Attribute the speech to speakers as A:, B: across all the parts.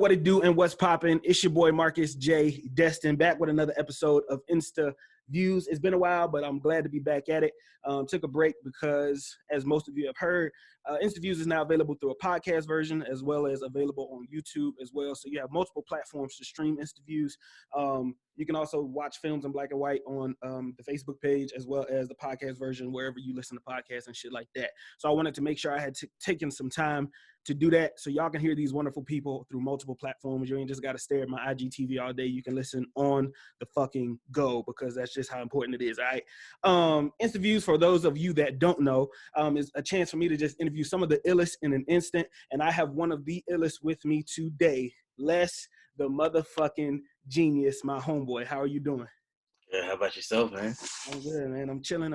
A: What it do and what's popping? It's your boy MarcusJDestin back with another episode of InstaViews. It's been a while, but I'm glad to be back at it. Took a break because, as most of you have heard, InstaViews is now available through a podcast version as well as available on YouTube as well. So you have multiple platforms to stream InstaViews. You can also watch films in black and white on the Facebook page as well as the podcast version wherever you listen to podcasts and shit like that. So I wanted to make sure I had taken some time to do that so y'all can hear these wonderful people through multiple platforms. You ain't just got to stare at my IGTV all day. You can listen on the fucking go because that's just how important it is, all right? InstaViews, for those of you that don't know, is a chance for me to just interview some of the illest in an instant, and I have one of the illest with me today, Les, the motherfucking genius, my homeboy. How are you doing?
B: Yeah, how about yourself, man?
A: I'm good, man. I'm chilling.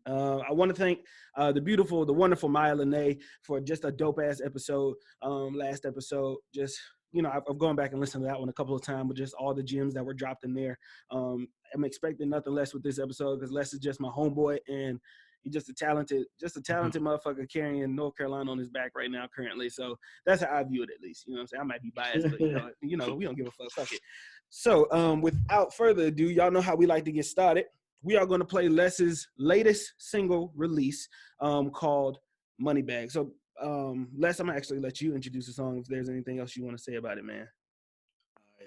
A: I want to thank the wonderful Maya Lene for just a dope-ass episode. Last episode, just, you know, I've gone back and listened to that one a couple of times with just all the gems that were dropped in there. I'm expecting nothing less with this episode because Les is just my homeboy, and he's just a talented motherfucker carrying North Carolina on his back right now currently. So that's how I view it, at least. You know what I'm saying? I might be biased, but you know, we don't give a fuck. Fuck it. So without further ado, y'all know how we like to get started. We are going to play Les's latest single release called Moneybag. So Les, I'm going to actually let you introduce the song if there's anything else you want to say about it, man.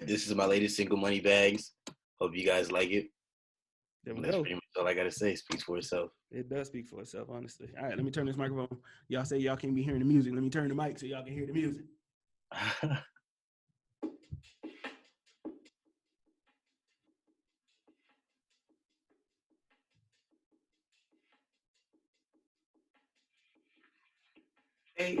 B: This is my latest single, Moneybags. Hope you guys like it.
A: There we
B: That's
A: go.
B: pretty much all I got to say. It speaks for itself.
A: It does speak for itself, honestly. All right, let me turn this microphone. Y'all say y'all can't be hearing the music. Let me turn the mic so y'all can hear the music.
C: Hey,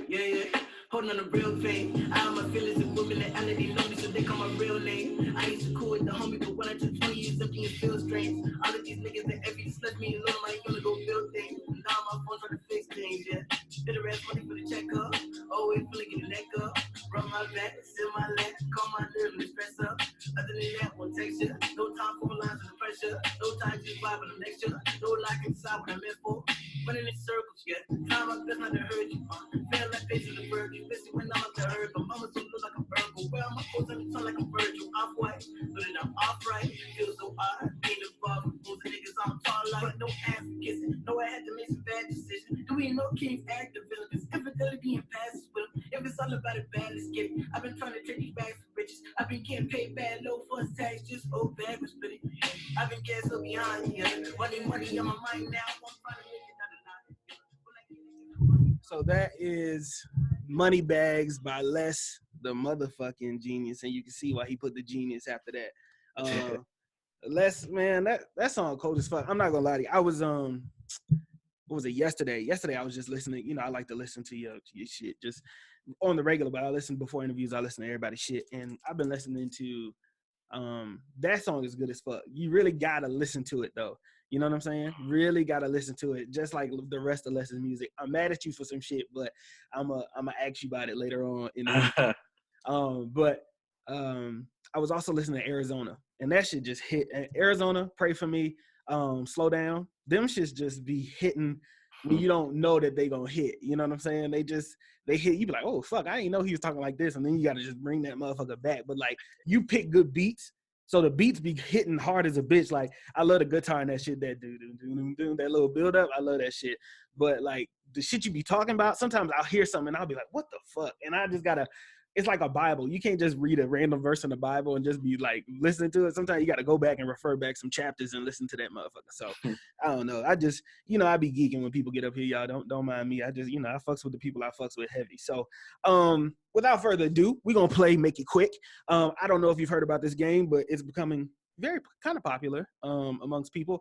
C: yeah, holding on the real thing. I have my feelings and women that I need know me, so they call my real name. I used to cool with the homie, but when I took 20 years, something feel strange. All of these niggas that every just let me alone, I ain't gonna go build things. Now my phone trying to fix things, yeah. Bitter ass money for the checkup, always flicking the neck up. Run my back, sit my lap, call my nerve and express up. Other than that, one texture, no time for lines and pressure, no time to vibe on the lecture, no lock inside what I'm in for. Running in circles, yeah. Trying my best not to hurt you. Feel like facing the bird. You busy when I'm up to her, but mama don't look like a Virgo. Where I'm supposed to sound like a Virgil. I'm white, but then I'm off right. Feel so odd. Ain't above those niggas I'm tall like. But no ass kissing. No, I had to make some bad decisions. Do we know kings act the villains? Infidelity and passes with them. If it's all about it bad, let's get it. I've been trying to take these bags for riches. I've been getting paid bad, low funds tax, just old bag was spitting. I've been getting so behind here. Money on my mind now. I'm trying to make it.
A: So that is Moneybags by Les, the motherfucking genius, and you can see why he put the genius after that. Les, man, that song cold as fuck. I'm not gonna lie to you. I was what was it, yesterday? Yesterday I was just listening. You know, I like to listen to your shit just on the regular, but I listen before interviews. I listen to everybody's shit, and I've been listening to that song is good as fuck. You really gotta listen to it though. You know what I'm saying? Really gotta listen to it, just like the rest of Les's music. I'm mad at you for some shit, but I'm a ask you about it later on in the I was also listening to Arizona, and that shit just hit. And Arizona, Pray For Me, Slow Down. Them shits just be hitting when you don't know that they gonna hit. You know what I'm saying? They hit. You be like, oh fuck, I didn't know he was talking like this, and then you gotta just bring that motherfucker back. But like, you pick good beats. So the beats be hitting hard as a bitch. Like, I love the guitar and that shit, that that little build up. I love that shit. But like the shit you be talking about, sometimes I'll hear something and I'll be like, what the fuck? And I just gotta, it's like a Bible. You can't just read a random verse in the Bible and just be like listening to it. Sometimes you gotta go back and refer back some chapters and listen to that motherfucker. So I don't know. I just, you know, I be geeking when people get up here, y'all. Don't mind me. I just, you know, I fucks with the people I fucks with heavy. So without further ado, we're gonna play Make It Quick. I don't know if you've heard about this game, but it's becoming very kind of popular amongst people.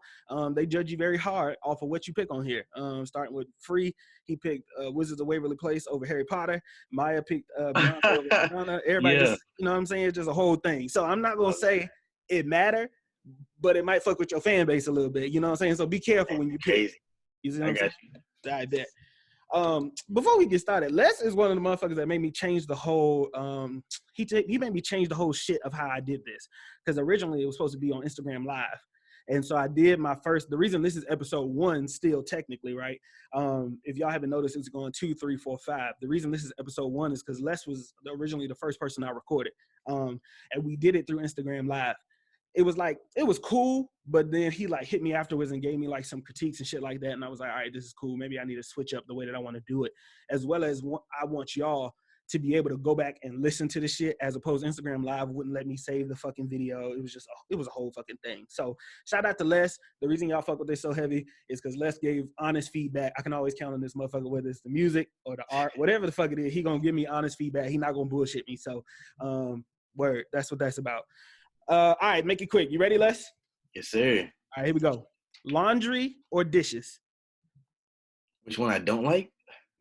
A: They judge you very hard off of what you pick on here. Starting with Free, he picked Wizards of Waverly Place over Harry Potter. Maya picked Beyonce over Rihanna. Everybody just, you know what I'm saying? It's just a whole thing. So I'm not gonna say it matter, but it might fuck with your fan base a little bit. You know what I'm saying? So be careful when you pick. You see what I'm saying? I bet. Before we get started, Les is one of the motherfuckers that made me change the whole he made me change the whole shit of how I did this, because originally it was supposed to be on Instagram Live, And so I did my first. The reason this is episode 1 still technically, right? If y'all haven't noticed, it's going 2, 3, 4, 5. The reason this is episode 1 is because Les was originally the first person I recorded, and we did it through Instagram Live. It was cool, but then he like hit me afterwards and gave me like some critiques and shit like that. And I was like, all right, this is cool. Maybe I need to switch up the way that I want to do it, as well as I want y'all to be able to go back and listen to the shit, as opposed to Instagram Live wouldn't let me save the fucking video. It was a whole fucking thing. So shout out to Les. The reason y'all fuck with this so heavy is because Les gave honest feedback. I can always count on this motherfucker, whether it's the music or the art, whatever the fuck it is, he gonna give me honest feedback. He not gonna bullshit me. So word, that's what that's about. All right, make it quick. You ready, Les?
B: Yes, sir.
A: All right, here we go. Laundry or dishes?
B: Which one I don't like?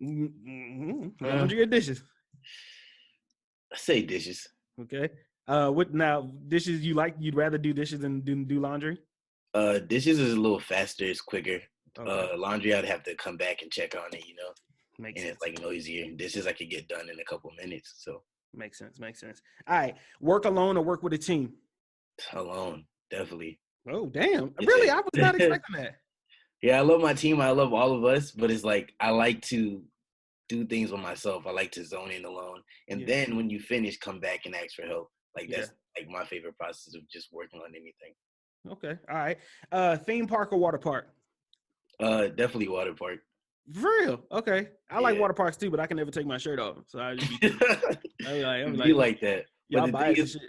A: Laundry or dishes?
B: I say dishes.
A: Okay. What now? Dishes you like? You'd rather do dishes than do laundry?
B: Dishes is a little faster. It's quicker.
A: Okay.
B: Laundry, I'd have to come back and check on it,
A: Makes
B: and
A: sense.
B: it's like noisier. Dishes, I could get done in a couple minutes. So
A: Makes sense. All right. Work alone or work with a team?
B: alone, definitely.
A: Oh, damn.
B: Yes,
A: Really?
B: sir.
A: I was not expecting that.
B: Yeah, I love my team. I love all of us, but it's like I like to do things by myself. I like to zone in alone, and then when you finish, come back and ask for help. Like that's like my favorite process of just working on anything.
A: Okay. All right. Theme park or water park?
B: Definitely water park.
A: For real? Okay. I like water parks too, but I can never take my shirt off. So I just
B: be like that.
A: Y'all
B: But
A: biased and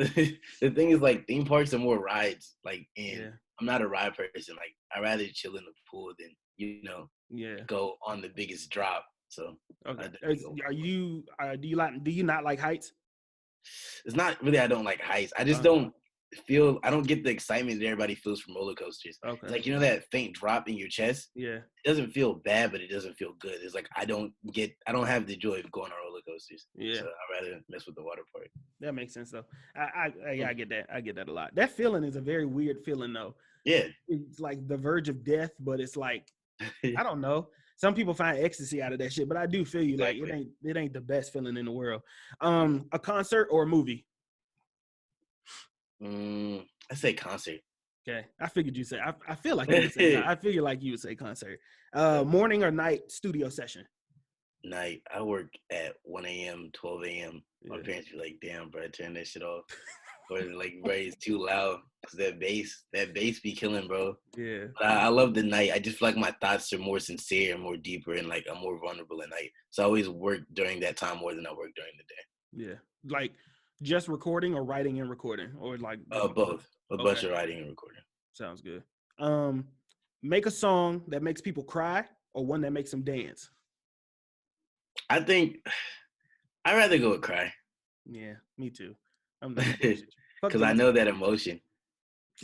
A: shit.
B: the thing is, like, theme parks are more rides. Like, and I'm not a ride person. Like, I'd rather chill in the pool than go on the biggest drop. So
A: okay. Do you not like heights?
B: It's not really I don't like heights. I just I don't get the excitement that everybody feels from roller coasters.
A: Okay.
B: It's like, that faint drop in your chest.
A: Yeah.
B: It doesn't feel bad, but it doesn't feel good. It's like I don't have the joy of going on roller coasters. Yeah. So I'd rather mess with the water park.
A: That makes sense though. I get that. I get that a lot. That feeling is a very weird feeling though.
B: Yeah.
A: It's like the verge of death, but it's like I don't know. Some people find ecstasy out of that shit, but I do feel you. Exactly. Like it ain't the best feeling in the world. A concert or a movie?
B: I say concert.
A: Okay, I figured you say. I feel like you would say. I figure like you would say concert. Morning or night studio session?
B: Night. I work at 1 a.m., 12 a.m. My parents be like, "Damn, bro, turn that shit off." Or like, bro, it's too loud because that bass be killing, bro.
A: Yeah.
B: But I love the night. I just feel like my thoughts are more sincere and more deeper, and like I'm more vulnerable at night. So I always work during that time more than I work during the day.
A: Yeah, like just recording or writing and recording, or like
B: both. A bunch of writing and recording.
A: Sounds good. Make a song that makes people cry or one that makes them dance.
B: I think I'd rather go with cry.
A: Yeah, me too.
B: Because I know that emotion.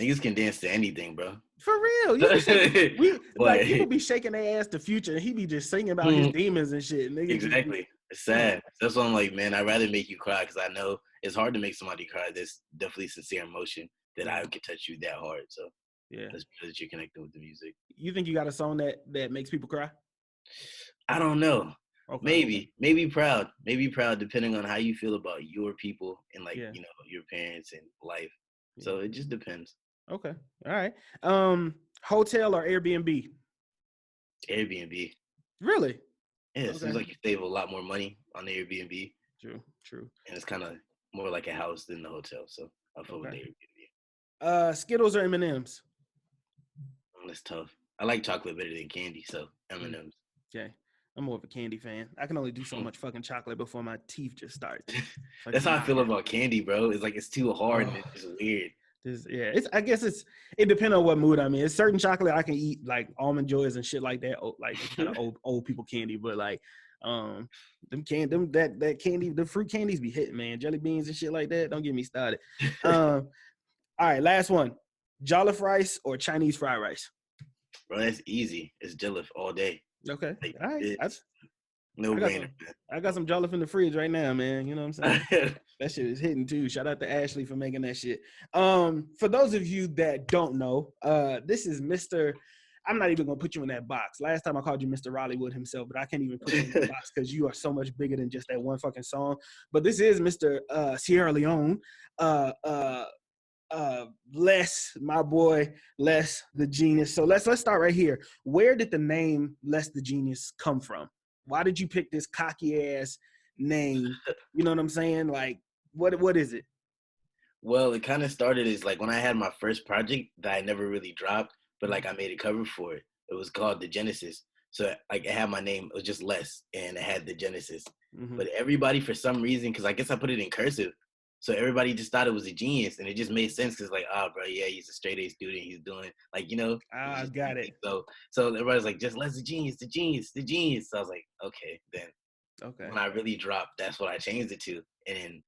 B: Niggas can dance to anything, bro.
A: For real. People be shaking their ass to Future, and he be just singing about his demons and shit. Niggas
B: exactly. It's sad. That's why I'm like, man, I'd rather make you cry because I know it's hard to make somebody cry. There's definitely sincere emotion that I can touch you that hard. So that's because you're connecting with the music. You
A: think you got a song that makes people cry?
B: I don't know. Okay. Maybe proud, depending on how you feel about your people and like, your parents and life. So it just depends.
A: Okay. All right. Hotel or Airbnb?
B: Airbnb.
A: Really?
B: Yeah, it seems like you save a lot more money on the Airbnb.
A: True. And
B: it's kind of more like a house than the hotel. So I'll go with the Airbnb.
A: Skittles or M&Ms?
B: That's tough. I like chocolate better than candy, so M&Ms.
A: Okay. I'm more of a candy fan. I can only do so much fucking chocolate before my teeth just start.
B: That's how I feel about candy, bro. It's like it's too hard and it's just weird.
A: I guess it depends on what mood I'm in. It's certain chocolate I can eat, like Almond Joys and shit like that, like kind of old people candy. But like, that candy, the fruit candies be hitting, man. Jelly beans and shit like that. Don't get me started. All right, last one: jollof rice or Chinese fried rice?
B: Bro, that's easy. It's jollof all day.
A: Okay.
B: Like,
A: all right.
B: No brainer.
A: I got some jollof in the fridge right now, man. You know what I'm saying? That shit is hitting too. Shout out to Ashley for making that shit. For those of you that don't know, this is Mr. I'm not even gonna put you in that box. Last time I called you Mr. Rollywood himself, but I can't even put you in that box because you are so much bigger than just that one fucking song. But this is Mr. Sierra Leone. Les, my boy, Les the Genius. So let's start right here. Where did the name Les the Genius come from? Why did you pick this cocky ass name? You know what I'm saying? Like, what is it?
B: Well, it kind of started as like when I had my first project that I never really dropped, but like I made a cover for it. It was called The Genesis. So like it had my name, it was just Les, and it had The Genesis. But everybody, for some reason, because I guess I put it in cursive, so everybody just thought it was a genius, and it just made sense because like, oh, bro, yeah, he's a straight A student. He's doing like, you know.
A: Got it.
B: So everybody's like, just Les the Genius, the Genius, the Genius. So I was like, okay, then.
A: Okay.
B: When I really dropped, that's what I changed it to, and then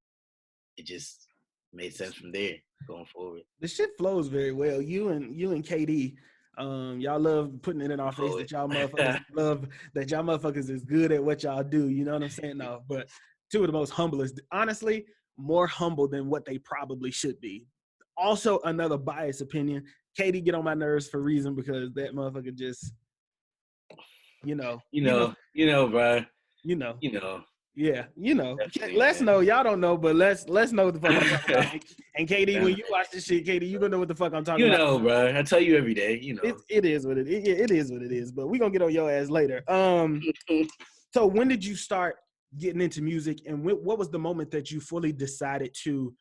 B: it just made sense from there going forward.
A: The shit flows very well. You and KD, y'all love putting it in our face that y'all motherfuckers is good at what y'all do. You know what I'm saying? No, but two of the most humblest, honestly, more humble than what they probably should be. Also, another biased opinion. KD get on my nerves for a reason because that motherfucker just,
B: you know, bro. Yeah,
A: let's know. Y'all don't know, but let's know what the fuck I'm talking about. And KD, when you watch this shit, KD, you gonna know what the fuck I'm talking about.
B: You know, bro. I tell you every day. You know,
A: it is what it is. It is what it is. But we gonna get on your ass later. So when did you start getting into music, and what was the moment that you fully decided to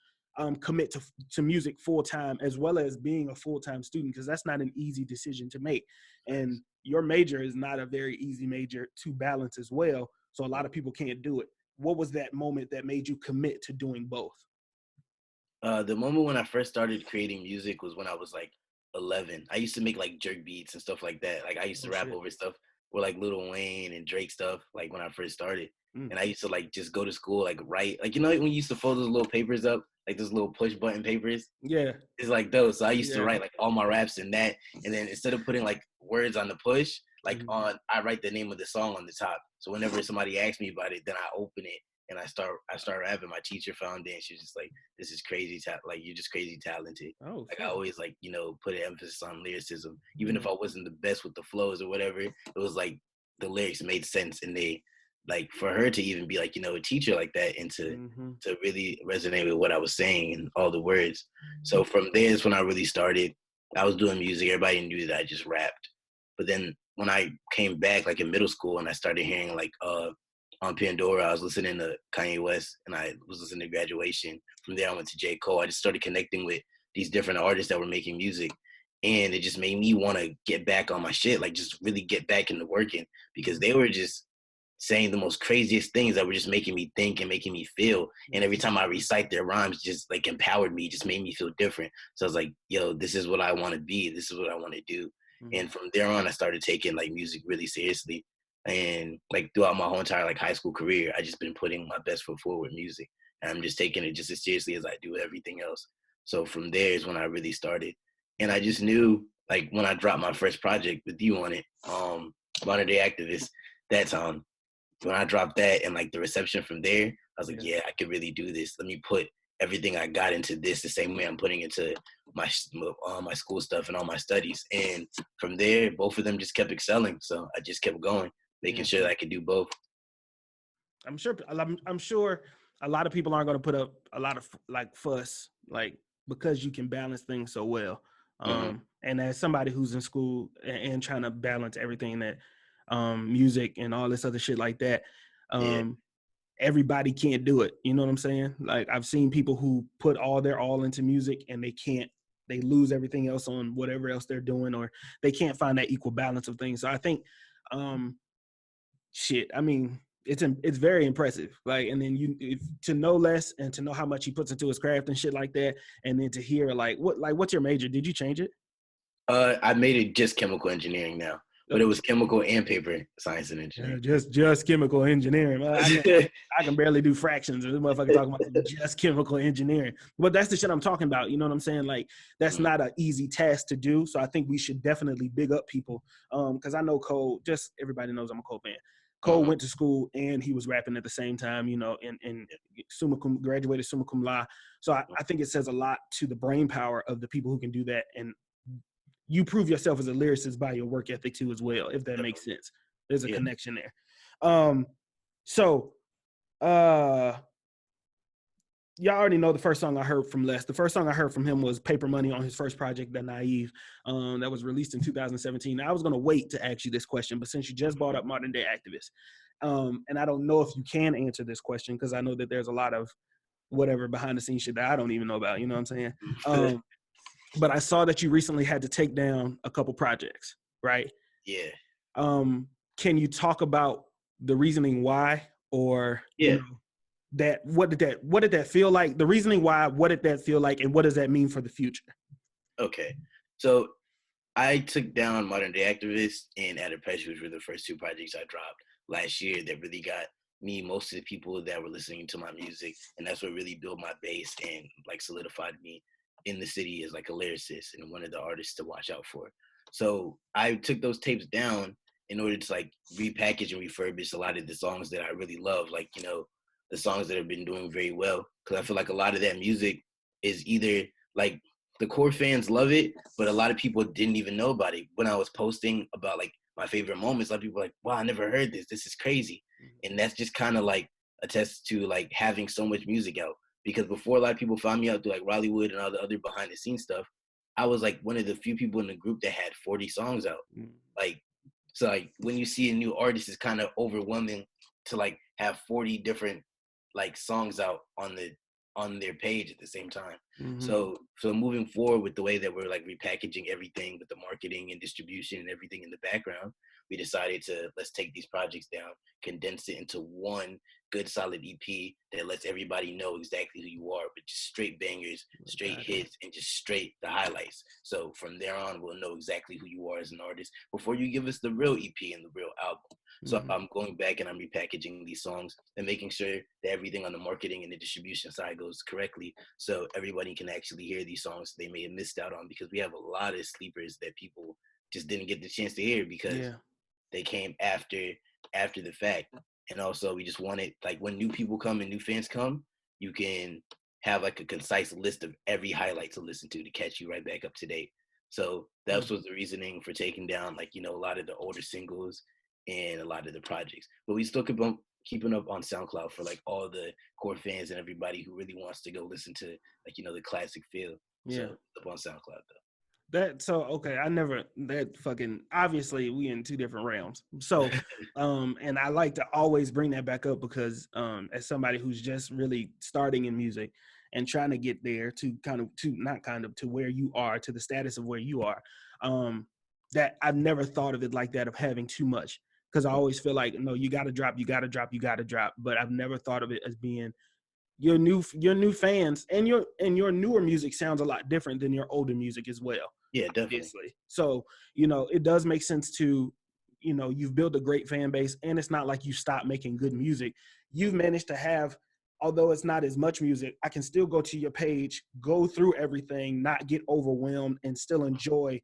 A: commit to music full time, as well as being a full time student? Because that's not an easy decision to make, and your major is not a very easy major to balance as well. So a lot of people can't do it. What was that moment that made you commit to doing both?
B: The moment when I first started creating music was when I was like 11. I used to make like jerk beats and stuff like that. Like I used to rap over stuff with like Lil Wayne and Drake stuff, like when I first started. And I used to like just go to school, like write, like, you know, when you used to fold those little papers up, like those little push button papers.
A: Yeah.
B: It's like those. So I used to write like all my raps in that. And then instead of putting like words on the push, like I write the name of the song on the top. So whenever somebody asks me about it, then I open it and I start rapping. My teacher found it and she's just like, this is crazy. Like, you're just crazy talented. Like, I always like, you know, put an emphasis on lyricism. Even if I wasn't the best with the flows or whatever, it was like the lyrics made sense. And they, like, for her to even be like, you know, a teacher like that and to really resonate with what I was saying and all the words. So from there is when I really started. I was doing music. Everybody knew that I just rapped. But then when I came back, like in middle school, and I started hearing like on Pandora, I was listening to Kanye West, and I was listening to Graduation. From there, I went to J.Cole. I just started connecting with these different artists that were making music, and it just made me want to get back on my shit, like just really get back into working, because they were just saying the most craziest things that were just making me think and making me feel. And every time I recite their rhymes, just like empowered me, just made me feel different. So I was like, yo, this is what I want to be. This is what I want to do. And from there on, I started taking like music really seriously. And like throughout my whole entire like high school career, I just been putting my best foot forward with music. And I'm just taking it just as seriously as I do everything else. So from there is when I really started. And I just knew, like, when I dropped my first project with you on it, Modern Day Activist, that when I dropped that and like the reception from there, I was like, yeah, I could really do this. Let me put everything I got into this the same way I'm putting into my school stuff and all my studies. And from there, both of them just kept excelling. So I just kept going, making sure that I could do both.
A: I'm sure a lot of people aren't going to put up a lot of like fuss, like, because you can balance things so well. And as somebody who's in school and trying to balance everything that music and all this other shit like that, everybody can't do it. You know what I'm saying? Like, I've seen people who put all their all into music and they lose everything else on whatever else they're doing, or they can't find that equal balance of things. So I think, I mean, it's very impressive. Like, and then to know Les and to know how much he puts into his craft and shit like that, and then to hear what's your major? Did you change it?
B: I made it just chemical engineering now, but it was chemical and paper science and engineering.
A: Just chemical engineering. I can barely do fractions. This motherfucker talking about just chemical engineering. But that's the shit I'm talking about. You know what I'm saying? Like, that's not an easy task to do. So I think we should definitely big up people. Because I know Cole, just everybody knows I'm a Cole fan. Cole went to school and he was rapping at the same time, you know, and graduated summa cum laude. So I think it says a lot to the brain power of the people who can do that. And you prove yourself as a lyricist by your work ethic too as well, if that makes sense. There's a connection there. So y'all already know the first song I heard from Les. The first song I heard from him was Paper Money on his first project, The Naive, that was released in 2017. I was going to wait to ask you this question, but since you just brought up Modern Day Activist, and I don't know if you can answer this question because I know that there's a lot of whatever behind the scenes shit that I don't even know about, you know what I'm saying? But I saw that you recently had to take down a couple projects, right?
B: Yeah.
A: Can you talk about the reasoning why, or you know, that what did that feel like? The reasoning why, what did that feel like, and what does that mean for the future?
B: Okay, so I took down Modern Day Activist and Added Pressure, which were the first two projects I dropped last year that really got me most of the people that were listening to my music, and that's what really built my base and like solidified me in the city as like a lyricist and one of the artists to watch out for. So I took those tapes down in order to like repackage and refurbish a lot of the songs that I really love, like, you know, the songs that have been doing very well. Because I feel like a lot of that music is either like the core fans love it, but a lot of people didn't even know about it. When I was posting about like my favorite moments, a lot of people were like, wow, I never heard this. This is crazy. And that's just kind of like attests to like having so much music out. Because before a lot of people found me out through like Rollywood and all the other behind the scenes stuff, I was like one of the few people in the group that had 40 songs out. Like, so like when you see a new artist, it's kind of overwhelming to like have 40 different like songs out on their page at the same time. So moving forward with the way that we're like repackaging everything with the marketing and distribution and everything in the background, we decided to let's take these projects down, condense it into one good solid EP that lets everybody know exactly who you are, but just straight bangers, straight hits, and just straight the highlights. So from there on, we'll know exactly who you are as an artist before you give us the real EP and the real album. So I'm going back and I'm repackaging these songs and making sure that everything on the marketing and the distribution side goes correctly, so everybody can actually hear these songs they may have missed out on, because we have a lot of sleepers that people just didn't get the chance to hear because they came after the fact. And also we just wanted, like, when new people come and new fans come, you can have like a concise list of every highlight to listen to catch you right back up to date. So that was the reasoning for taking down, like, you know, a lot of the older singles and a lot of the projects. But we still keeping up on SoundCloud for like all the core fans and everybody who really wants to go listen to, like, you know, the classic feel. So up on SoundCloud though.
A: Obviously we in two different realms. So, and I like to always bring that back up because, as somebody who's just really starting in music and trying to get there to where you are, to the status of where you are, that I've never thought of it like that, of having too much. Because I always feel like, no, you got to drop. But I've never thought of it as being your new fans, and your newer music sounds a lot different than your older music as well.
B: Yeah, definitely.
A: Obviously. So, you know, it does make sense to, you know, you've built a great fan base, and it's not like you stopped making good music. You've managed to have, although it's not as much music, I can still go to your page, go through everything, not get overwhelmed, and still enjoy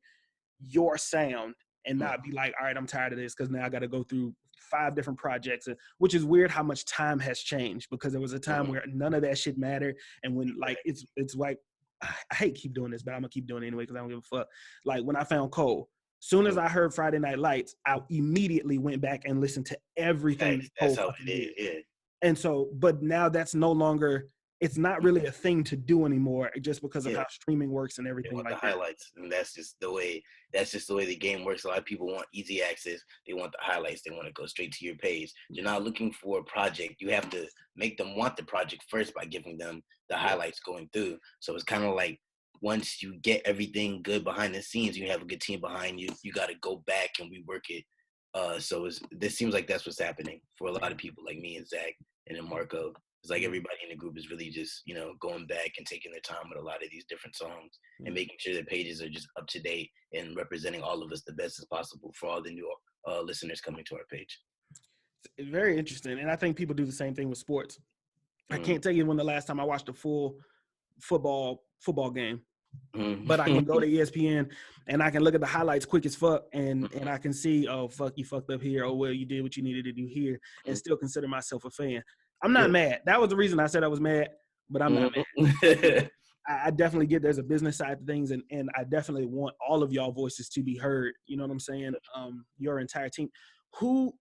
A: your sound, and not be like, all right, I'm tired of this because now I got to go through 5 different projects, which is weird how much time has changed, because there was a time where none of that shit mattered. And when like, it's like, I hate keep doing this, but I'm gonna keep doing it anyway because I don't give a fuck. Like when I found Cole, soon as I heard Friday Night Lights, I immediately went back and listened to everything.
B: That's how it is, yeah.
A: And so, but now that's no longer, it's not really a thing to do anymore, just because of how streaming works and everything like
B: the highlights. And that's just the way the game works. A lot of people want easy access. They want the highlights. They want to go straight to your page. You're not looking for a project. You have to make them want the project first by giving them the highlights going through. So it's kind of like, once you get everything good behind the scenes, you have a good team behind you, you got to go back and rework it. So this seems like that's what's happening for a lot of people like me and Zach and then Marco. It's like everybody in the group is really just, you know, going back and taking their time with a lot of these different songs and making sure that pages are just up to date and representing all of us the best as possible for all the new listeners coming to our page.
A: It's very interesting. And I think people do the same thing with sports. I can't tell you when the last time I watched a full football game. But I can go to ESPN and I can look at the highlights quick as fuck, and I can see, oh, fuck, you fucked up here. Oh, well, you did what you needed to do here, and still consider myself a fan. I'm not mad. That was the reason I said I was mad, but I'm not mad. I definitely get there's a business side to things, and I definitely want all of y'all voices to be heard. You know what I'm saying? Your entire team. Who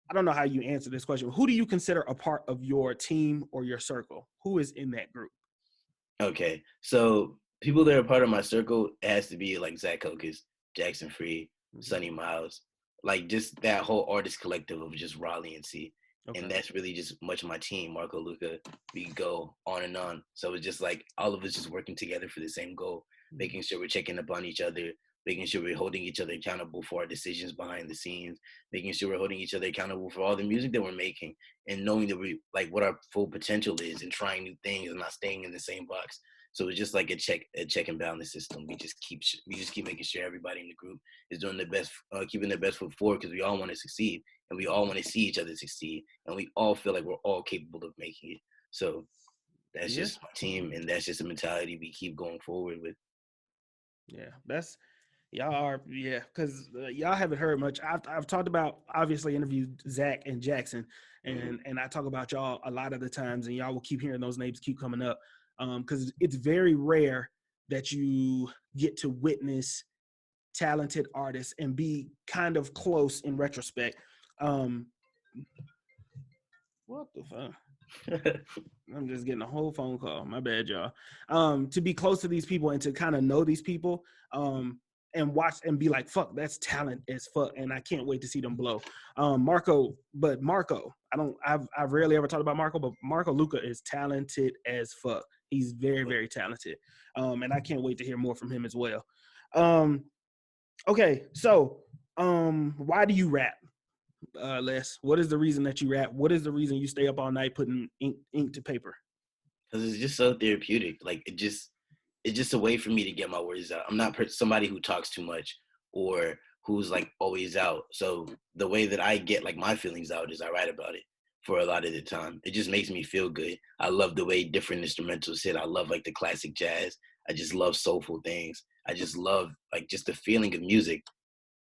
A: I don't know how you answer this question. Who do you consider a part of your team or your circle? Who is in that group?
B: Okay, so people that are part of my circle, it has to be like Zach Hocus, Jackson Free, Sonny Miles, like just that whole artist collective of just Raleigh and C.
A: Okay.
B: And that's really just much of my team, Marco, Luca. We go on and on. So it's just like all of us just working together for the same goal, making sure we're checking up on each other, making sure we're holding each other accountable for our decisions behind the scenes, making sure we're holding each other accountable for all the music that we're making, and knowing that we like what our full potential is and trying new things and not staying in the same box. So it's just like a check and balance system. We just keep making sure everybody in the group is doing their best, keeping their best foot forward, because we all want to succeed and we all want to see each other succeed, and we all feel like we're all capable of making it. So that's just my team, and that's just a mentality we keep going forward with.
A: Yeah, that's y'all are because y'all haven't heard much. I've talked about, obviously interviewed Zach and Jackson, and I talk about y'all a lot of the times, and y'all will keep hearing those names keep coming up, because it's very rare that you get to witness talented artists and be kind of close in retrospect. What the fuck? I'm just getting a whole phone call. My bad, y'all. To be close to these people and to kind of know these people, and watch and be like, fuck, that's talent as fuck. And I can't wait to see them blow. Marco, I've rarely ever talked about Marco, but Marco Luca is talented as fuck. He's very, very talented. And I can't wait to hear more from him as well. Okay. So, why do you rap? Les, what is the reason that you rap? What is the reason you stay up all night putting ink to paper?
B: Because it's just so therapeutic. Like it's just a way for me to get my words out. I'm not somebody who talks too much or who's like always out. So the way that I get like my feelings out is I write about it for a lot of the time. It just makes me feel good. I love the way different instrumentals hit. I love like the classic jazz. I just love soulful things. I just love like just the feeling of music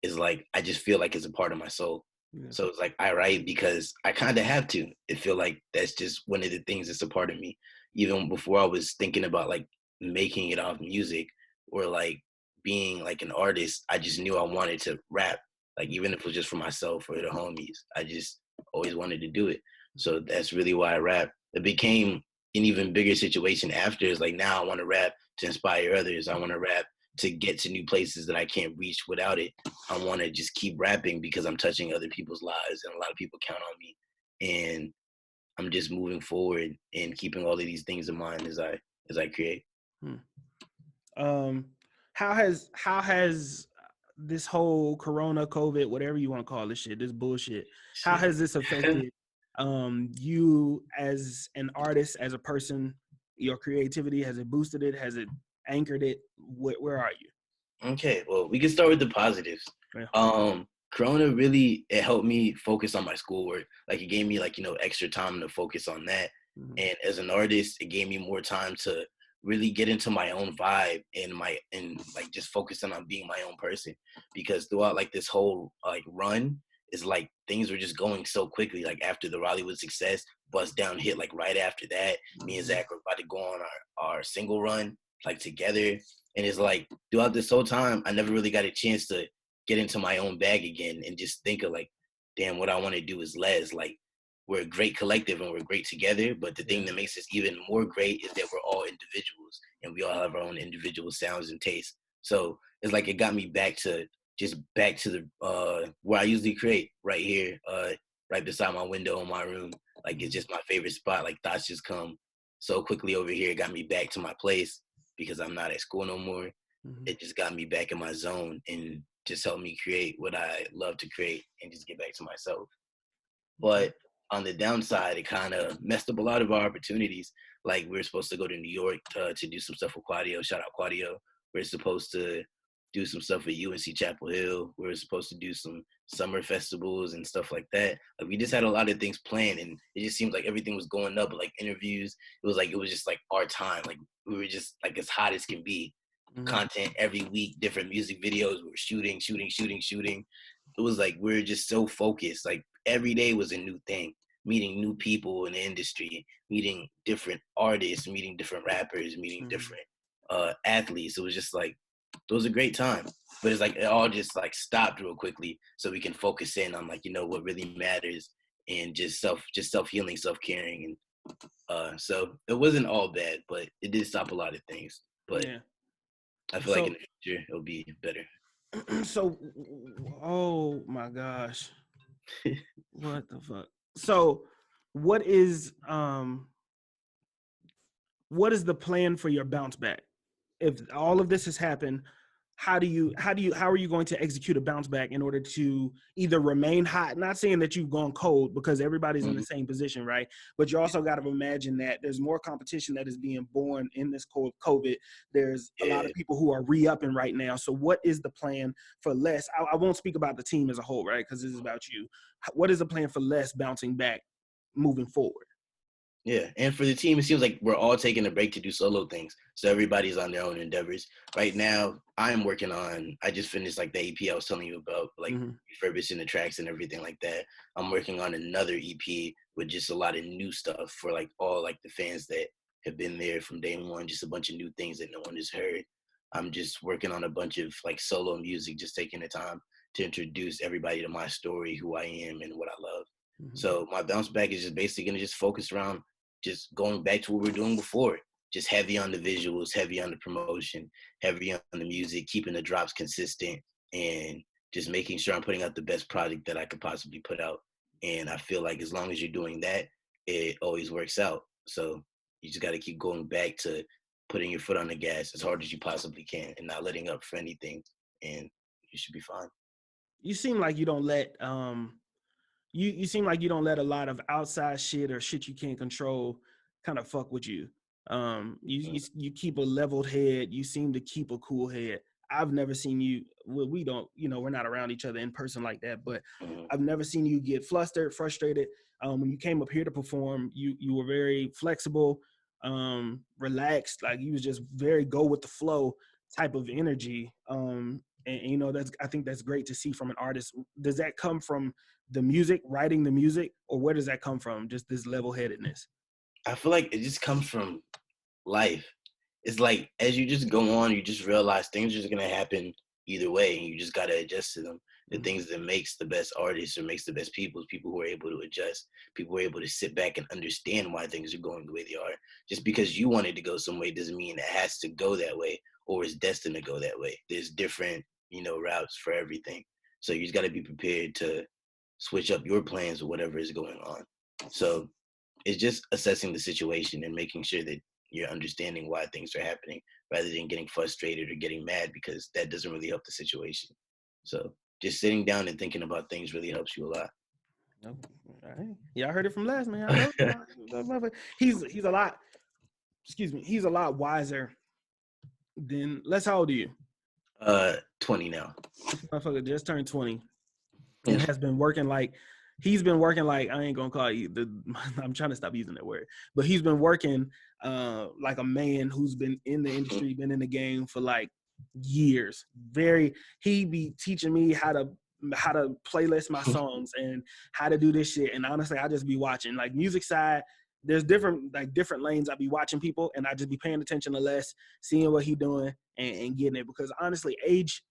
B: is like, I just feel like it's a part of my soul. Yeah. So it's like I write because I kind of have to. I feel like that's just one of the things that's a part of me. Even before I was thinking about like making it off music or like being like an artist, I just knew I wanted to rap. Like even if it was just for myself or the homies, I just always wanted to do it. So that's really why I rap. It became an even bigger situation after. It's like now I want to rap to inspire others. I want to rap to get to new places that I can't reach without it. I want to just keep rapping because I'm touching other people's lives and a lot of people count on me. And I'm just moving forward and keeping all of these things in mind as I create.
A: How has this whole Corona, COVID, whatever you want to call this shit, this bullshit, how has this affected you as an artist, as a person, your creativity? Has it boosted it? Has it anchored it? Where are you?
B: Okay, well, we can start with the positives. Yeah. Corona really, it helped me focus on my schoolwork. Like it gave me like, extra time to focus on that. Mm-hmm. And as an artist, it gave me more time to really get into my own vibe and like just focusing on being my own person. Because throughout like this whole like run, it's like things were just going so quickly. Like after the Rollywood success, Bust Down hit like right after that. Me and Zach were about to go on our single run like together. And it's like throughout this whole time, I never really got a chance to get into my own bag again and just think of like, damn, what I want to do is Les. Like we're a great collective and we're great together. But the thing that makes us even more great is that we're all individuals and we all have our own individual sounds and tastes. So it's like it got me back to the where I usually create right here, right beside my window in my room. Like it's just my favorite spot. Like thoughts just come so quickly over here. It got me back to my place because I'm not at school no more. Mm-hmm. It just got me back in my zone and just helped me create what I love to create and just get back to myself. But on the downside, it kind of messed up a lot of our opportunities. Like we were supposed to go to New York to do some stuff with Quadio. Shout out Quadio. We're supposed to do some stuff at UNC Chapel Hill. We were supposed to do some summer festivals and stuff like that. Like we just had a lot of things planned, and it just seems like everything was going up. Like interviews, it was just like our time. Like we were just like as hot as can be. Mm-hmm. Content every week, different music videos. We were shooting. It was like we were just so focused. Like every day was a new thing. Meeting new people in the industry, meeting different artists, meeting different rappers, meeting different athletes. It was just like it was a great time. But it's like it all just like stopped real quickly, so we can focus in on like what really matters, and just self-healing, self-caring, and so it wasn't all bad, but it did stop a lot of things. But
A: Yeah.
B: I feel like in the future it'll be better.
A: So, oh my gosh, what the fuck? So, what is the plan for your bounce back? If all of this has happened, how are you going to execute a bounce back in order to either remain hot? Not saying that you've gone cold, because everybody's in the same position, right? But you also got to imagine that there's more competition that is being born in this COVID. There's a lot of people who are re-upping right now. So what is the plan for Les? I won't speak about the team as a whole, right? Because this is about you. What is the plan for Les bouncing back moving forward?
B: Yeah, and for the team, it seems like we're all taking a break to do solo things. So everybody's on their own endeavors. Right now, I just finished like the EP I was telling you about, like refurbishing the tracks and everything like that. I'm working on another EP with just a lot of new stuff for like all like the fans that have been there from day one, just a bunch of new things that no one has heard. I'm just working on a bunch of like solo music, just taking the time to introduce everybody to my story, who I am, and what I love. So my bounce back is just basically going to just focus around just going back to what we were doing before, just heavy on the visuals, heavy on the promotion, heavy on the music, keeping the drops consistent, and just making sure I'm putting out the best product that I could possibly put out. And I feel like as long as you're doing that, it always works out. So you just got to keep going back to putting your foot on the gas as hard as you possibly can and not letting up for anything, and you should be fine.
A: You seem like you don't let you seem like you don't let a lot of outside shit or shit you can't control kind of fuck with you. You keep a leveled head. You seem to keep a cool head. I've never seen you. Well, we don't, we're not around each other in person like that, but I've never seen you get flustered, frustrated. When you came up here to perform, you were very flexible, relaxed. Like you was just very go with the flow type of energy. And I think that's great to see from an artist. Does that come from the music, writing the music, or where does that come from? Just this level-headedness?
B: I feel like it just comes from life. It's like as you just go on, you just realize things are just gonna happen either way, and you just gotta adjust to them. The things that makes the best artists or makes the best people is people who are able to adjust, people who are able to sit back and understand why things are going the way they are. Just because you wanted to go some way doesn't mean it has to go that way or is destined to go that way. There's different, routes for everything. So you just gotta be prepared to switch up your plans or whatever is going on. So it's just assessing the situation and making sure that you're understanding why things are happening rather than getting frustrated or getting mad, because that doesn't really help the situation. So just sitting down and thinking about things really helps you a lot.
A: All right. Yeah, I heard it from Les, man. I know he's a lot, he's a lot wiser than Les. How old are you?
B: 20 now.
A: This motherfucker just turned 20 and has been working like, I ain't gonna call you I'm trying to stop using that word, but he's been working like a man who's been in the industry, been in the game for like years. He be teaching me how to playlist my songs and how to do this shit. And honestly, I just be watching. Like music side, there's different lanes. I be watching people and I just be paying attention to Les, seeing what he doing and getting it. Because honestly, age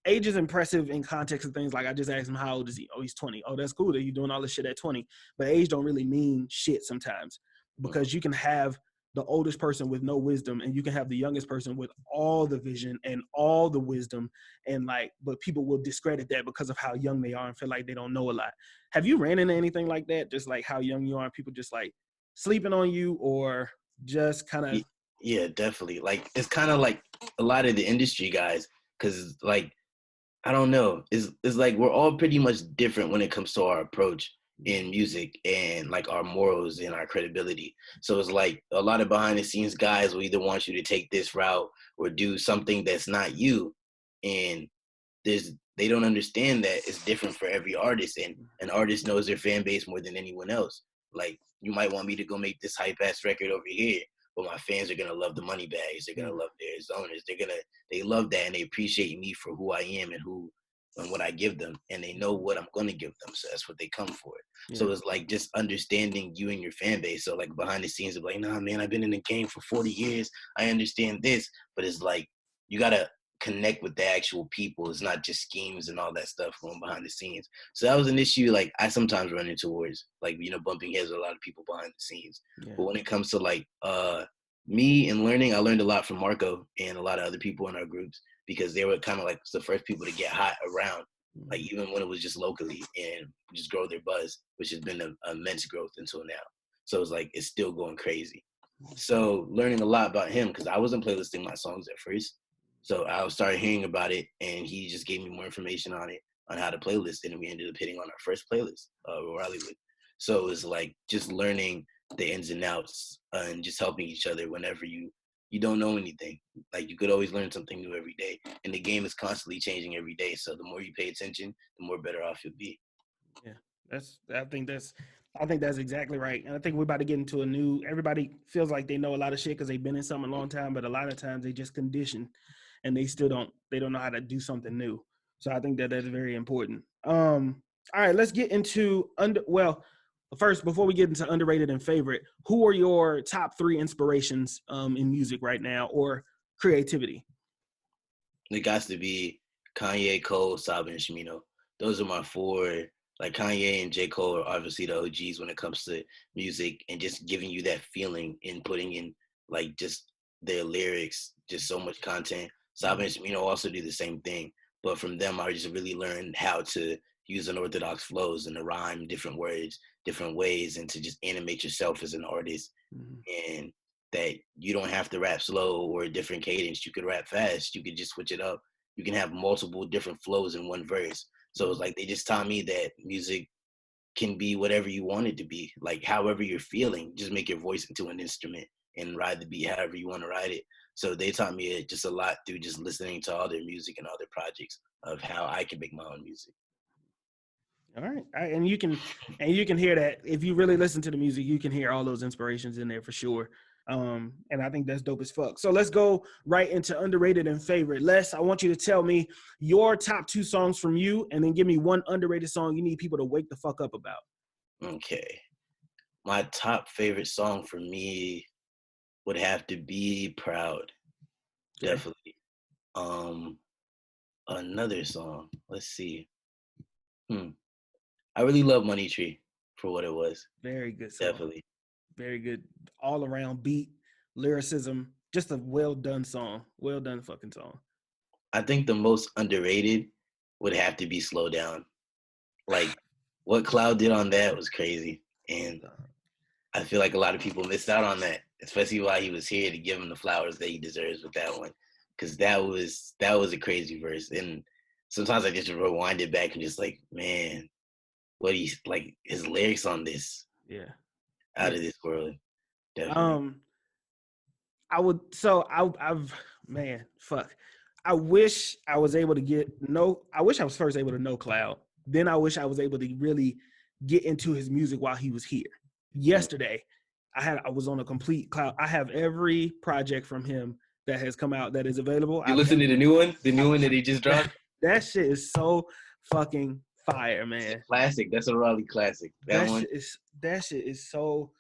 A: is impressive in context of things. Like I just asked him, how old is he? Oh, he's 20. Oh, that's cool that you're doing all this shit at 20. But age don't really mean shit sometimes, because you can have the oldest person with no wisdom and you can have the youngest person with all the vision and all the wisdom, and but people will discredit that because of how young they are and feel like they don't know a lot. Have you ran into anything like that? Just like how young you are and people just like sleeping on you, or just kind of?
B: Yeah, definitely. Like it's kind of like a lot of the industry guys, because like I don't know, it's like we're all pretty much different when it comes to our approach in music and like our morals and our credibility. So it's like a lot of behind the scenes guys will either want you to take this route or do something that's not you, and they don't understand that it's different for every artist, and an artist knows their fan base more than anyone else. Like you might want me to go make this hype ass record over here, but my fans are gonna love the money bags. They're gonna love their zoners. They love that, and they appreciate me for who I am and what I give them, and they know what I'm gonna give them. So that's what they come for. Yeah. So it's like just understanding you and your fan base. So like behind the scenes, of like, nah, man, I've been in the game for 40 years. I understand this, but it's like you gotta connect with the actual people. It's not just schemes and all that stuff going behind the scenes. So that was an issue like I sometimes run into towards, like, you know, bumping heads with a lot of people behind the scenes. Yeah. But when it comes to like me and learning, I learned a lot from Marco and a lot of other people in our groups, because they were kind of like the first people to get hot around, like even when it was just locally, and just grow their buzz, which has been an immense growth until now. So it's like, it's still going crazy. So learning a lot about him, because I wasn't playlisting my songs at first. So I started hearing about it, and he just gave me more information on it, on how to playlist it, and we ended up hitting on our first playlist, Hollywood. So it was like just learning the ins and outs and just helping each other whenever you don't know anything. Like, you could always learn something new every day, and the game is constantly changing every day. So the more you pay attention, the more better off you'll be.
A: Yeah, I think that's exactly right. And I think we're about to get into everybody feels like they know a lot of shit because they've been in something a long time, but a lot of times they just condition and they don't know how to do something new. So I think that that's very important. All right, let's get into first, before we get into underrated and favorite, who are your top 3 inspirations in music right now, or creativity?
B: It got to be Kanye, Cole, Saba, and Shimino. Those are my 4. Like, Kanye and J.Cole are obviously the OGs when it comes to music, and just giving you that feeling and putting in, like, just their lyrics, just so much content. Saba and Shimino also do the same thing. But from them, I just really learned how to use unorthodox flows and to rhyme different words, different ways, and to just animate yourself as an artist. And that you don't have to rap slow or a different cadence. You could rap fast. You could just switch it up. You can have multiple different flows in one verse. So it's like, they just taught me that music can be whatever you want it to be. Like, however you're feeling, just make your voice into an instrument and ride the beat however you want to ride it. So they taught me just a lot through just listening to all their music and all their projects, of how I can make my own music.
A: All right. And you can hear that. If you really listen to the music, you can hear all those inspirations in there for sure. And I think that's dope as fuck. So let's go right into underrated and favorite. Les, I want you to tell me your top 2 songs from you, and then give me one underrated song you need people to wake the fuck up about.
B: Okay. My top favorite song for me would have to be Proud. Okay. Definitely. Another song. Let's see. I really love Money Tree for what it was.
A: Very good song.
B: Definitely.
A: Very good. All around beat, lyricism, just a well done song. Well done fucking song.
B: I think the most underrated would have to be Slow Down. Like, what Cloud did on that was crazy. And I feel like a lot of people missed out on that, especially while he was here, to give him the flowers that he deserves with that one. Because that was a crazy verse. And sometimes I just rewind it back and just like, man, what he's like, his lyrics on this.
A: Yeah.
B: Out of this world. Definitely.
A: I wish I was able to I wish I was first able to know Cloud. Then I wish I was able to really get into his music while he was here. Yesterday, I was on a complete Cloud. I have every project from him that has come out that is available.
B: You listen to the new one that he just dropped?
A: That shit is so fucking fire, man.
B: Classic. That's a Raleigh classic. That
A: shit is so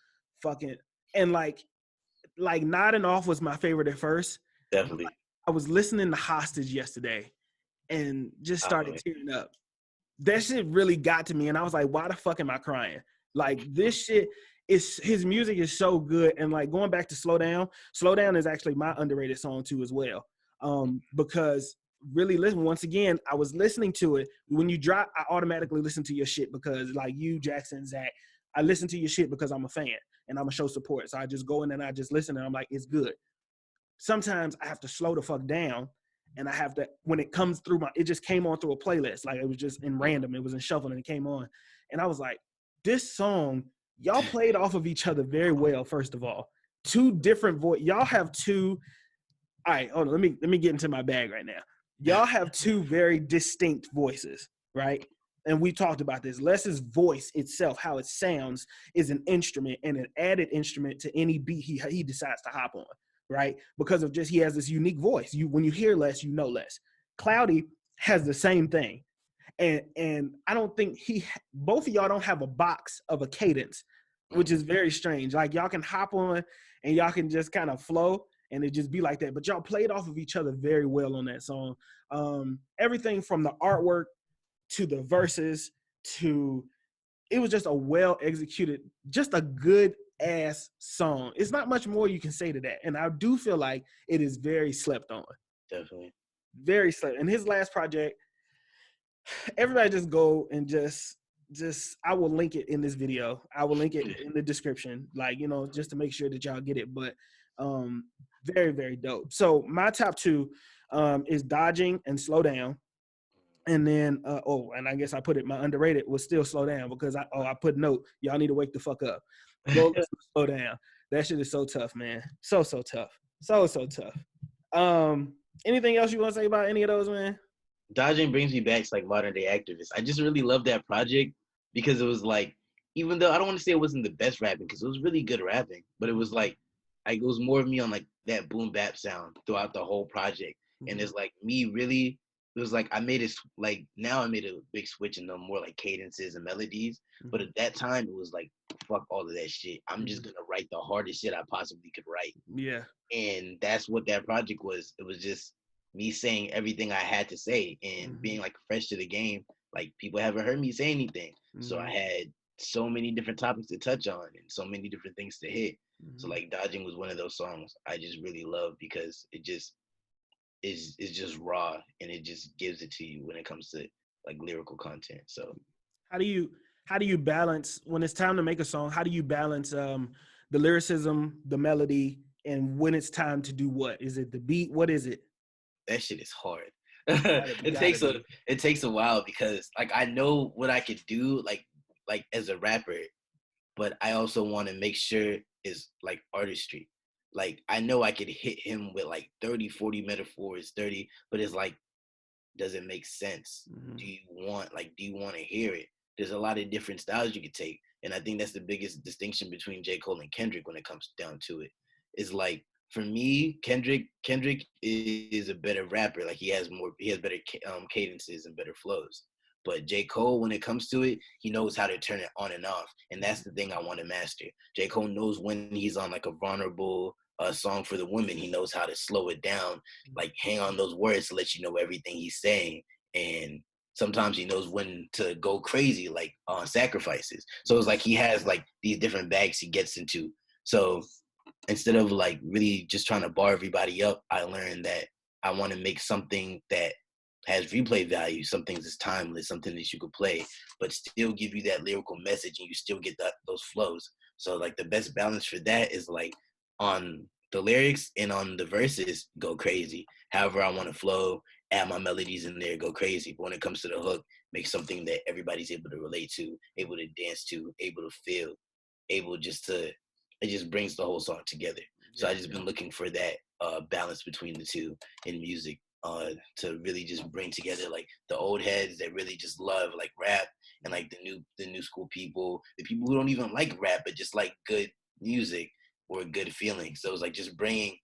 A: fucking, and like Nodding Off was my favorite at first.
B: Definitely.
A: I was listening to Hostage yesterday and just started tearing up. That shit really got to me, and I was like, why the fuck am I crying? Like, this shit his music is so good. And like, going back to Slow Down is actually my underrated song too as well. Because really listen, once again, I was listening to it. When you drop, I automatically listen to your shit because, like you, Jackson, Zach, I listen to your shit because I'm a fan and I'm gonna show support. So I just go in and I just listen and I'm like, it's good. Sometimes I have to slow the fuck down, and I have to, when it comes through it just came on through a playlist. Like, it was just in random. It was in shuffle and it came on. And I was like, this song, y'all played off of each other very well, first of all. 2 different y'all have 2. All right, hold on. Let me get into my bag right now. Y'all have 2 very distinct voices, right? And we talked about this. Les's voice itself, how it sounds, is an instrument and an added instrument to any beat he decides to hop on, right? Because of just, he has this unique voice. When you hear Les, you know Les. Cloudy has the same thing. And I don't think both of y'all don't have a box of a cadence, which is very strange. Like, y'all can hop on and y'all can just kind of flow. and it just be like that. But y'all played off of each other very well on that song. Everything from the artwork to the verses to it was just a well executed, just a good ass song. It's not much more you can say to that. And I do feel like it is very slept on.
B: Definitely.
A: Very slept. And his last project, everybody just go and just I will link it in this video. I will link it in the description, like, you know, just to make sure that y'all get it. But very, very dope. So my top two is Dodging and Slow Down. And then, and I guess I put it, my underrated was still Slow Down because I put note, y'all need to wake the fuck up. Go listen to Slow Down. That shit is so tough, man. So tough. So tough. Anything else you want to say about any of those, man?
B: Dodging brings me back to like modern day activists. I just really love that project because it was like, even though I don't want to say it wasn't the best rapping because it was really good rapping, but it was like it was more of me on like that boom bap sound throughout the whole project. Mm-hmm. And it's like me really, it was like I made it like now I made a big switch in the more like cadences and melodies. Mm-hmm. But at that time it was like fuck all of that shit. I'm just gonna write the hardest shit I possibly could write.
A: Yeah.
B: And that's what that project was. It was just me saying everything I had to say and being like fresh to the game. Like people haven't heard me say anything. So I had so many different topics to touch on and so many different things to hit. So like Dodging was one of those songs I just really love because it just is just raw and it just gives it to you when it comes to like lyrical content. So
A: how do you balance when it's time to make a song? How do you balance the lyricism, the melody, and when it's time to do what? Is it the beat? What is it?
B: That shit is hard. It takes a while because like I know what I could do like as a rapper, but I also want to make sure it's like artistry. Like I know I could hit him with like 30, 40 metaphors, 30, but it's like, does it make sense? Do you want to hear it? There's a lot of different styles you could take. And I think that's the biggest distinction between J. Cole and Kendrick when it comes down to it. Is like, for me, Kendrick is a better rapper. Like he has better cadences and better flows. But J. Cole, when it comes to it, he knows how to turn it on and off. And that's the thing I want to master. J. Cole knows when he's on like a vulnerable song for the women. He knows how to slow it down, like hang on those words to let you know everything he's saying. And sometimes he knows when to go crazy, like on Sacrifices. So it's like he has like these different bags he gets into. So instead of like really just trying to bar everybody up, I learned that I want to make something that has replay value, something that's timeless, something that you could play, but still give you that lyrical message and you still get those flows. So like the best balance for that is like on the lyrics and on the verses, go crazy. However I want to flow, add my melodies in there, go crazy. But when it comes to the hook, make something that everybody's able to relate to, able to dance to, able to feel, able just to, it just brings the whole song together. So I just been looking for that balance between the two in music. To really just bring together like the old heads that really just love like rap and like the new school people, the people who don't even like rap but just like good music or good feeling. So it's like just bringing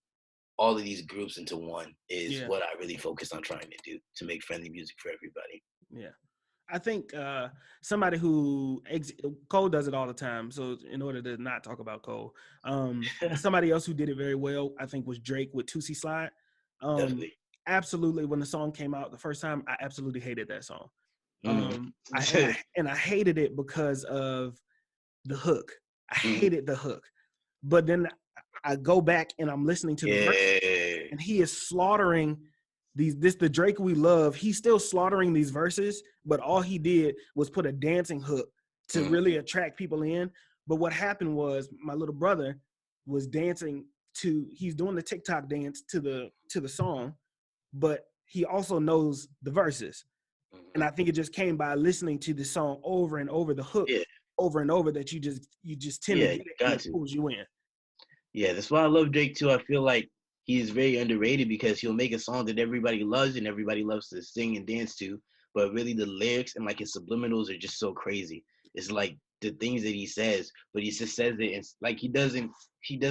B: all of these groups into one is what I really focus on trying to do to make friendly music for everybody.
A: Yeah. I think somebody who Cole does it all the time. So in order to not talk about Cole, somebody else who did it very well, I think, was Drake with Tootsie Slide.
B: Definitely.
A: Absolutely. When the song came out the first time, I absolutely hated that song. I hated it because of the hook. I hated the hook. But then I go back and I'm listening to the verse, and he is slaughtering the Drake we love. He's still slaughtering these verses, but all he did was put a dancing hook to really attract people in. But what happened was my little brother was dancing he's doing the TikTok dance to the song, but he also knows the verses. And I think it just came by listening to the song over and over, the hook over and over, that you just tend to get it and it pulls you in.
B: Yeah, that's why I love Drake too. I feel like he's very underrated because he'll make a song that everybody loves and everybody loves to sing and dance to, but really the lyrics and like his subliminals are just so crazy. It's like the things that he says, but he just says it. It's like he doesn't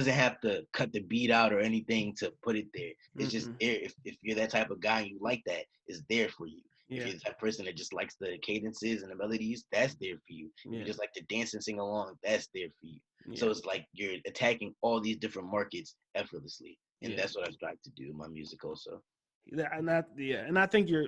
B: have to cut the beat out or anything to put it there. It's just there. If you're that type of guy and you like that, it's there for you. If you're that person that just likes the cadences and the melodies, that's there for you. If you just like to dance and sing along, that's there for you. So it's like you're attacking all these different markets effortlessly, and that's what I strive to do in my music also.
A: And I think you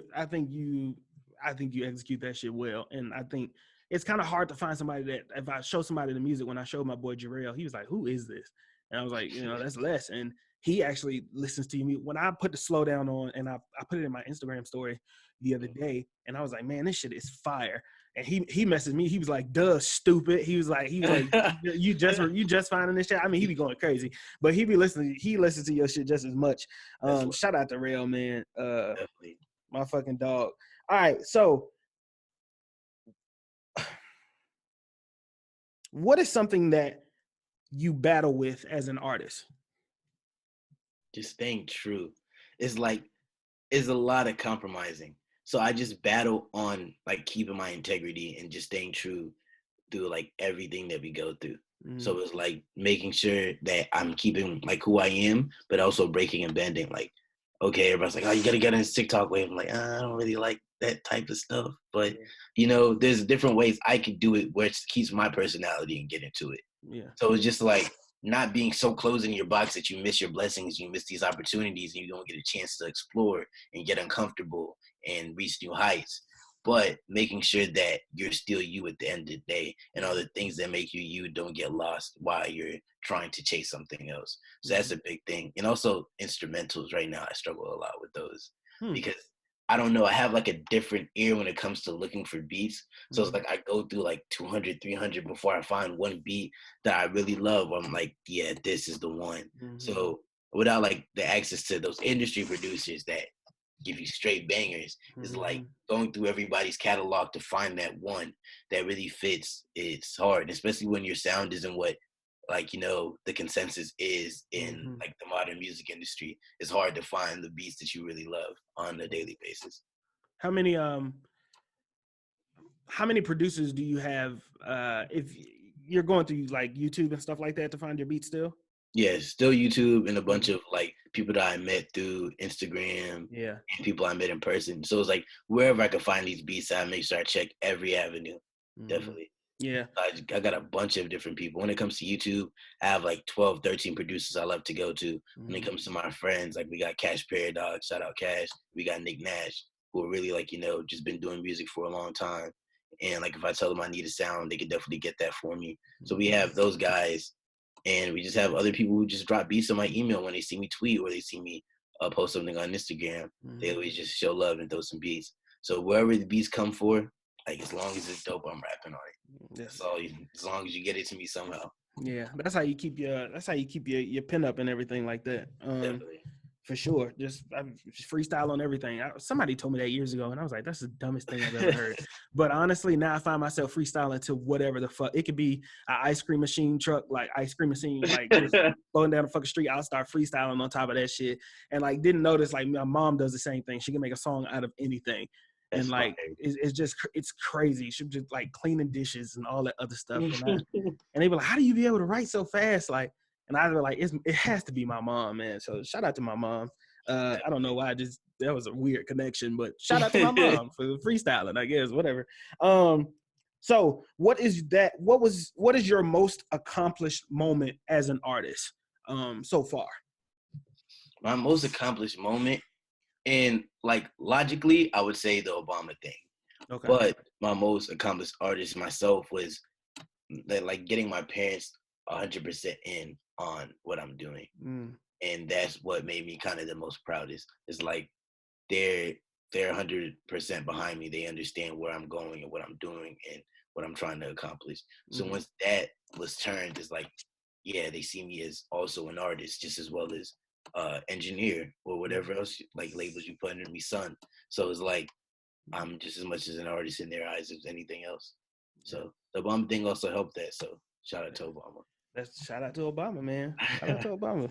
A: execute that shit well, and I think it's kind of hard to find somebody that if I show somebody the music. When I showed my boy Jarrell, he was like, "Who is this?" And I was like, that's Les, and he actually listens to me. When I put the slow down on, and I put it in my Instagram story the other day, and I was like, "Man, this shit is fire." And he messaged me. He was like, "Duh, stupid." He was like, "You just finding this shit." I mean, he be going crazy, but he be listening. He listens to your shit just as much. Shout out to Rail, man.
B: Definitely.
A: My fucking dog. All right, so what is something that you battle with as an artist?
B: Just staying true. It's a lot of compromising. So I just battle on like keeping my integrity and just staying true through like everything that we go through. So it's like making sure that I'm keeping like who I am, but also breaking and bending. Like, okay, everybody's like, "Oh, you gotta get on this TikTok wave." I'm like, I don't really like that type of stuff. But there's different ways I could do it where it keeps my personality and get into it.
A: Yeah.
B: So it's just like not being so closed in your box that you miss your blessings, you miss these opportunities, and you don't get a chance to explore and get uncomfortable and reach new heights. But making sure that you're still you at the end of the day, and all the things that make you you don't get lost while you're trying to chase something else. So that's a big thing. And also instrumentals right now, I struggle a lot with those because I don't know, I have like a different ear when it comes to looking for beats. So it's like I go through like 200, 300 before I find one beat that I really love. I'm like, yeah, this is the one. So without like the access to those industry producers that give you straight bangers, is like going through everybody's catalog to find that one that really fits. It's hard, especially when your sound isn't what the consensus is in like the modern music industry. It's hard to find the beats that you really love on a daily basis.
A: How many producers do you have if you're going through like YouTube and stuff like that to find your beats still?
B: Yeah, still YouTube and a bunch of like people that I met through Instagram.
A: Yeah.
B: And people I met in person. So it's like wherever I can find these beats, I make sure I check every avenue. Definitely.
A: Yeah.
B: I got a bunch of different people. When it comes to YouTube, I have like 12, 13 producers I love to go to. When it comes to my friends, like we got Cash Paradox, shout out Cash. We got Nick Nash, who are really like, just been doing music for a long time. And like if I tell them I need a sound, they could definitely get that for me. So we have those guys. And we just have other people who just drop beats on my email when they see me tweet or they see me post something on Instagram. They always just show love and throw some beats. So wherever the beats come for, like as long as it's dope, I'm rapping on it. That's all. As long as you get it to me somehow.
A: Yeah, that's how you keep your pin up and everything like that.
B: Definitely.
A: For sure. Just freestyle on everything. Somebody told me that years ago, and I was like, that's the dumbest thing I've ever heard. But honestly, now I find myself freestyling to whatever the fuck. It could be an ice cream machine truck, like ice cream machine, like just going down the fucking street. I'll start freestyling on top of that shit. And like, didn't notice, like my mom does the same thing. She can make a song out of anything. And like, it's crazy. She just like cleaning dishes and all that other stuff. And they were like, how do you be able to write so fast? Like, and I was like, it has to be my mom, man. So shout out to my mom. I don't know why. That was a weird connection, but shout out to my mom for freestyling, I guess, whatever. So what is your most accomplished moment as an artist so far?
B: My most accomplished moment, and like logically, I would say the Obama thing. Okay. But my most accomplished artist myself was that, like, getting my parents 100% in on what I'm doing. And that's what made me kind of the most proudest. It's like they're 100% behind me. They understand where I'm going and what I'm doing and what I'm trying to accomplish. So once that was turned, it's like, yeah, they see me as also an artist just as well as engineer or whatever else like labels you put under me, son. So it's like I'm just as much as an artist in their eyes as anything else. So the Obama thing also helped that. So shout out to Obama.
A: Shout out to Obama, man. Shout out to Obama.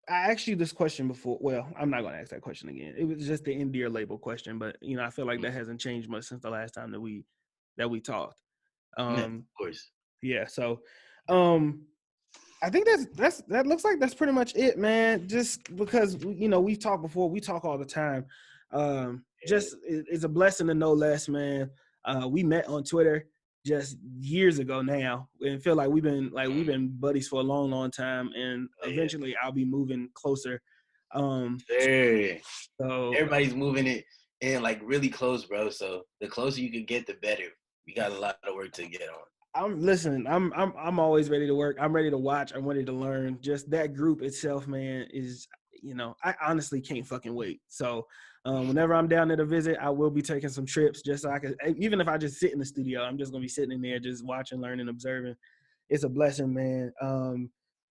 A: I asked you this question before. Well, I'm not going to ask that question again. It was just the indie or label question, but I feel like that hasn't changed much since the last time that we talked.
B: Of course.
A: Yeah. So, I think that looks like that's pretty much it, man. Just because we talked before, we talk all the time. Just it's a blessing to know Les, man. We met on Twitter just years ago now, and feel like we've been buddies for a long, long time. And eventually, I'll be moving closer.
B: So everybody's moving it in like really close, bro. So the closer you can get, the better. We got a lot of work to get on.
A: I'm always ready to work. I'm ready to watch. I'm ready to learn. Just that group itself, man, is, I honestly can't fucking wait. So whenever I'm down there to visit, I will be taking some trips just so I can, even if I just sit in the studio, I'm just going to be sitting in there just watching, learning, observing. It's a blessing, man.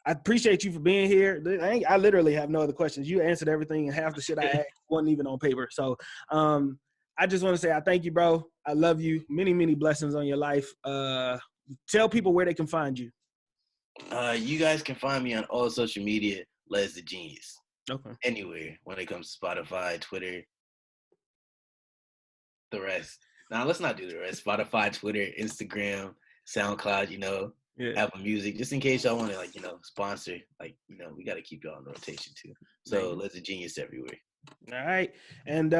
A: I appreciate you for being here. I literally have no other questions. You answered everything, and half the shit I asked wasn't even on paper. So I just want to say I thank you, bro. I love you. Many, many blessings on your life. Tell people where they can find you.
B: You guys can find me on all social media, LesTheGenius.
A: Okay.
B: Anywhere when it comes to Spotify, Twitter, the rest. Now, let's not do the rest. Spotify, Twitter, Instagram, SoundCloud, Apple Music, just in case y'all want to, sponsor. We got to keep y'all in rotation, too. So, LesTheGenius everywhere.
A: All right. And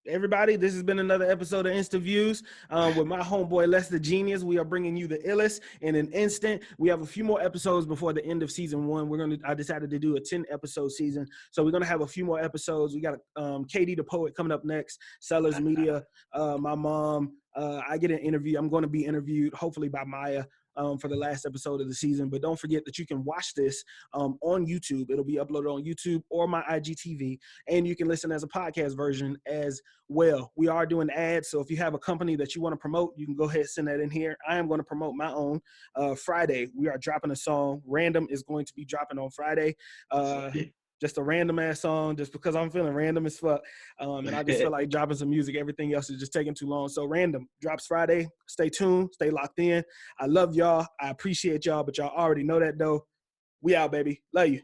A: everybody, this has been another episode of InstaViews with my homeboy LesTheGenius. We are bringing you the illest in an instant. We have a few more episodes before the end of season 1. I decided to do a 10-episode season, so we're gonna have a few more episodes. We got KD the Poet coming up next. Sellers Media, my mom. I get an interview. I'm going to be interviewed, hopefully by Maya. For the last episode of the season. But don't forget that you can watch this on YouTube. It'll be uploaded on YouTube or my IGTV, and you can listen as a podcast version as well. We are doing ads, so if you have a company that you want to promote, you can go ahead and send that in here. I am going to promote my own. Friday, we are dropping a song. Random is going to be dropping on Friday. Just a random ass song, just because I'm feeling random as fuck. And I just feel like dropping some music. Everything else is just taking too long. So Random drops Friday. Stay tuned. Stay locked in. I love y'all. I appreciate y'all, but y'all already know that though. We out, baby. Love you.